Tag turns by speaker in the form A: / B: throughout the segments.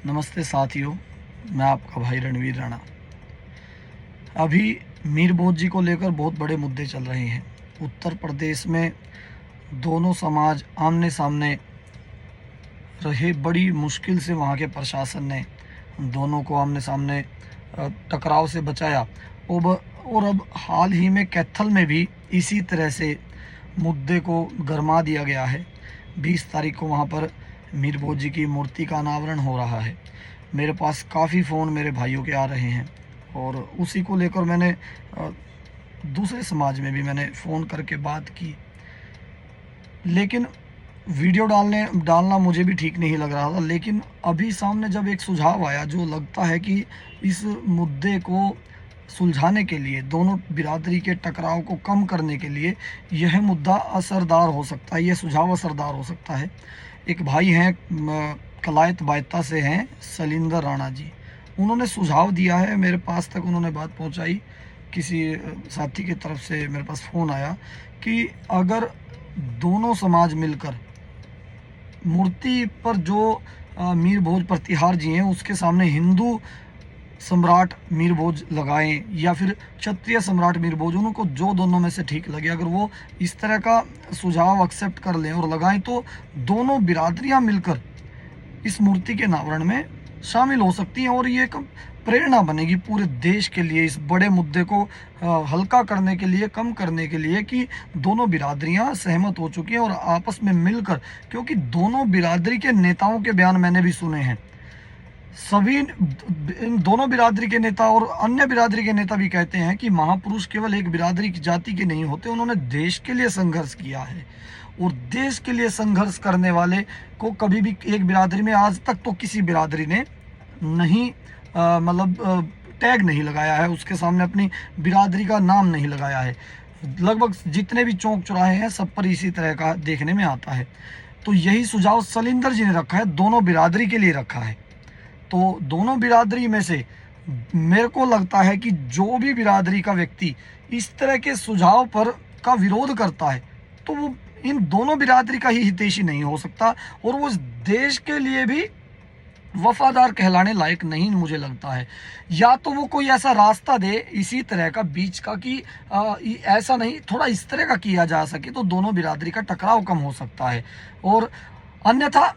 A: नमस्ते साथियों, मैं आपका भाई रणवीर राणा। अभी मीर बोझ जी को लेकर बहुत बड़े मुद्दे चल रहे हैं। उत्तर प्रदेश में दोनों समाज आमने सामने रहे, बड़ी मुश्किल से वहाँ के प्रशासन ने दोनों को आमने सामने टकराव से बचाया। और अब हाल ही में कैथल में भी इसी तरह से मुद्दे को गरमा दिया गया है। 20 तारीख को वहाँ पर मीर बोझ जी की मूर्ति का अनावरण हो रहा है। मेरे पास काफ़ी फ़ोन मेरे भाइयों के आ रहे हैं और उसी को लेकर मैंने दूसरे समाज में भी मैंने फ़ोन करके बात की, लेकिन वीडियो डालना मुझे भी ठीक नहीं लग रहा था। लेकिन अभी सामने जब एक सुझाव आया जो लगता है कि इस मुद्दे को सुलझाने के लिए, दोनों बिरादरी के टकराव को कम करने के लिए यह मुद्दा असरदार हो सकता है, यह सुझाव असरदार हो सकता है। एक भाई हैं, कलायत बायता से हैं, सलिंदर राणा जी। उन्होंने सुझाव दिया है, मेरे पास तक उन्होंने बात पहुंचाई। किसी साथी की तरफ से मेरे पास फ़ोन आया कि अगर दोनों समाज मिलकर मूर्ति पर जो मीर भोज प्रतिहार जी हैं उसके सामने हिंदू सम्राट मीर भोज लगाएं या फिर क्षत्रिय सम्राट मीर भोज, उनको जो दोनों में से ठीक लगे, अगर वो इस तरह का सुझाव एक्सेप्ट कर लें और लगाएं तो दोनों बिरादरियां मिलकर इस मूर्ति के अनावरण में शामिल हो सकती हैं और ये एक प्रेरणा बनेगी पूरे देश के लिए, इस बड़े मुद्दे को हल्का करने के लिए, कम करने के लिए, कि दोनों बिरादरियां सहमत हो चुकी हैं और आपस में मिलकर, क्योंकि दोनों बिरादरी के नेताओं के बयान मैंने भी सुने हैं। सभी इन दोनों बिरादरी के नेता और अन्य बिरादरी के नेता भी कहते हैं कि महापुरुष केवल एक बिरादरी की जाति के नहीं होते, उन्होंने देश के लिए संघर्ष किया है और देश के लिए संघर्ष करने वाले को कभी भी एक बिरादरी में आज तक तो किसी बिरादरी ने नहीं टैग नहीं लगाया है, उसके सामने अपनी बिरादरी का नाम नहीं लगाया है। लगभग जितने भी चौक चौराहे हैं सब पर इसी तरह का देखने में आता है। तो यही सुझाव सलिंदर जी ने रखा है, दोनों बिरादरी के लिए रखा है। तो दोनों बिरादरी में से मेरे को लगता है कि जो भी बिरादरी का व्यक्ति इस तरह के सुझाव पर का विरोध करता है तो वो इन दोनों बिरादरी का ही हितैषी नहीं हो सकता और वो देश के लिए भी वफादार कहलाने लायक नहीं मुझे लगता है। या तो वो कोई ऐसा रास्ता दे इसी तरह का बीच का कि ऐसा नहीं, थोड़ा इस तरह का किया जा सके तो दोनों बिरादरी का टकराव कम हो सकता है। और अन्यथा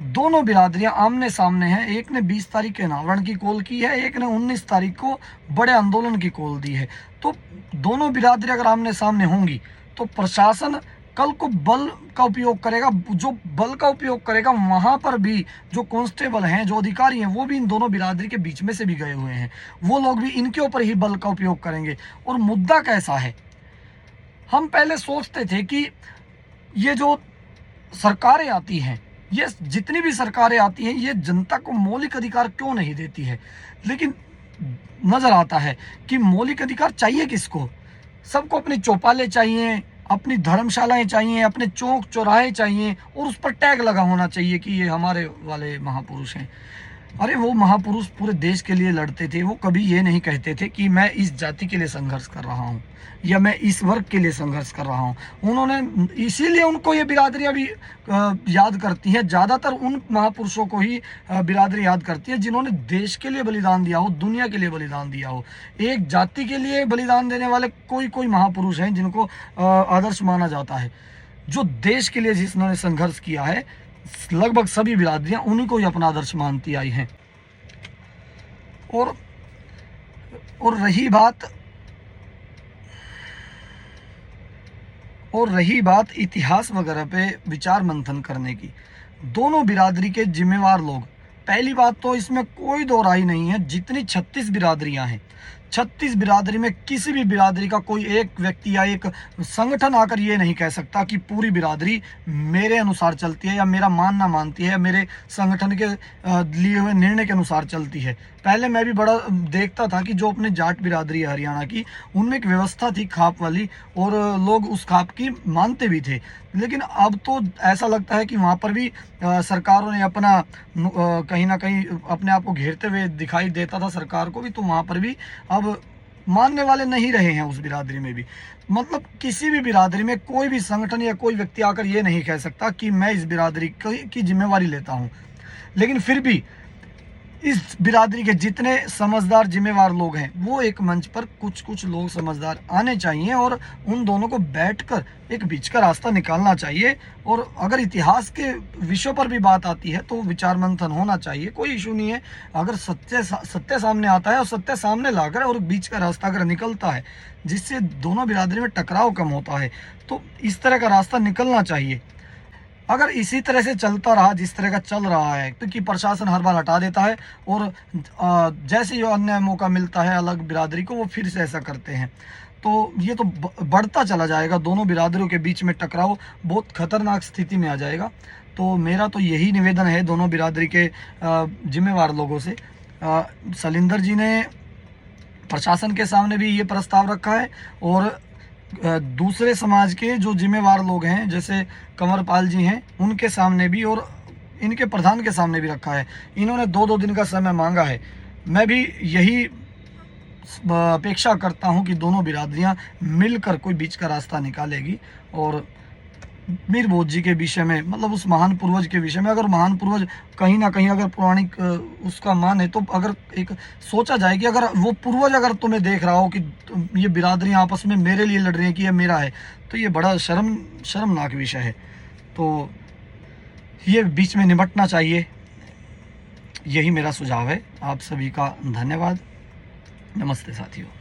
A: दोनों बिरादरियां आमने सामने हैं, एक ने 20 तारीख के अनावरण की कॉल की है, एक ने 19 तारीख को बड़े आंदोलन की कॉल दी है। तो दोनों बिरादरी अगर आमने सामने होंगी तो प्रशासन कल को बल का उपयोग करेगा। जो बल का उपयोग करेगा वहां पर भी जो कांस्टेबल हैं, जो अधिकारी हैं, वो भी इन दोनों बिरादरी के बीच में से भी गए हुए हैं, वो लोग भी इनके ऊपर ही बल का उपयोग करेंगे। और मुद्दा कैसा है, हम पहले सोचते थे कि ये जो सरकारें आती हैं, ये जितनी भी सरकारें आती हैं, ये जनता को मौलिक अधिकार क्यों नहीं देती है। लेकिन नजर आता है कि मौलिक अधिकार चाहिए किसको, सबको अपनी चौपालें चाहिए, अपनी धर्मशालाएं चाहिए, अपने चौक चौराहे चाहिए और उस पर टैग लगा होना चाहिए कि ये हमारे वाले महापुरुष हैं। अरे वो महापुरुष पूरे देश के लिए लड़ते थे, वो कभी ये नहीं कहते थे कि मैं इस जाति के लिए संघर्ष कर रहा हूँ या मैं इस वर्ग के लिए संघर्ष कर रहा हूँ। उन्होंने, इसीलिए उनको ये बिरादरियां भी याद करती हैं, ज़्यादातर उन महापुरुषों को ही बिरादरी याद करती है जिन्होंने देश के लिए बलिदान दिया हो, दुनिया के लिए बलिदान दिया हो। एक जाति के लिए बलिदान देने वाले कोई महापुरुष हैं जिनको आदर्श माना जाता है। जो देश के लिए जिन्होंने संघर्ष किया है, लगभग सभी बिरादरियां उन्हीं को ही अपना आदर्श मानती आई हैं। और रही बात इतिहास वगैरह पे विचार मंथन करने की, दोनों बिरादरी के जिम्मेवार लोग, पहली बात तो इसमें कोई दो राय नहीं है, जितनी 36 बिरादरियां हैं, 36 बिरादरी में किसी भी बिरादरी का कोई एक व्यक्ति या एक संगठन आकर ये नहीं कह सकता कि पूरी बिरादरी मेरे अनुसार चलती है या मेरा मानना मानती है या मेरे संगठन के लिए हुए निर्णय के अनुसार चलती है। पहले मैं भी बड़ा देखता था कि जो अपने जाट बिरादरी है हरियाणा की, उनमें एक व्यवस्था थी खाप वाली और लोग उस खाप की मानते भी थे। लेकिन अब तो ऐसा लगता है कि वहाँ पर भी सरकारों ने अपना कहीं ना कहीं अपने आप को घेरते हुए दिखाई देता था सरकार को भी, तो वहाँ पर भी अब मानने वाले नहीं रहे हैं उस बिरादरी में भी। मतलब किसी भी बिरादरी में कोई भी संगठन या कोई व्यक्ति आकर ये नहीं कह सकता कि मैं इस बिरादरी की जिम्मेवारी लेता हूँ। लेकिन फिर भी इस बिरादरी के जितने समझदार जिम्मेवार लोग हैं वो एक मंच पर कुछ कुछ लोग समझदार आने चाहिए और उन दोनों को बैठकर एक बीच का रास्ता निकालना चाहिए। और अगर इतिहास के विषयों पर भी बात आती है तो विचार मंथन होना चाहिए, कोई इशू नहीं है। अगर सत्य सामने आता है और सत्य सामने लाकर और बीच का रास्ता अगर निकलता है जिससे दोनों बिरादरी में टकराव कम होता है तो इस तरह का रास्ता निकलना चाहिए। अगर इसी तरह से चलता रहा जिस तरह का चल रहा है क्योंकि प्रशासन हर बार हटा देता है और जैसे ही अन्य मौका मिलता है अलग बिरादरी को वो फिर से ऐसा करते हैं, तो ये तो बढ़ता चला जाएगा। दोनों बिरादरियों के बीच में टकराव बहुत खतरनाक स्थिति में आ जाएगा। तो मेरा तो यही निवेदन है दोनों बिरादरी के जिम्मेवार लोगों से। सलिंदर जी ने प्रशासन के सामने भी ये प्रस्ताव रखा है और दूसरे समाज के जो जिम्मेवार लोग हैं जैसे कंवरपाल जी हैं उनके सामने भी और इनके प्रधान के सामने भी रखा है। इन्होंने 2-2 दिन का समय मांगा है। मैं भी यही अपेक्षा करता हूं कि दोनों बिरादरियां मिलकर कोई बीच का रास्ता निकालेगी। और मीर भोज जी के विषय में मतलब उस महान पूर्वज के विषय में, अगर महान पूर्वज कहीं ना कहीं अगर पौराणिक उसका मान है तो अगर एक सोचा जाए कि अगर वो पूर्वज अगर तुम्हें देख रहा हो कि ये बिरादरियां आपस में मेरे लिए लड़ रही हैं कि ये मेरा है, तो ये बड़ा शर्मनाक विषय है। तो ये बीच में निपटना चाहिए, यही मेरा सुझाव है। आप सभी का धन्यवाद। नमस्ते साथियों।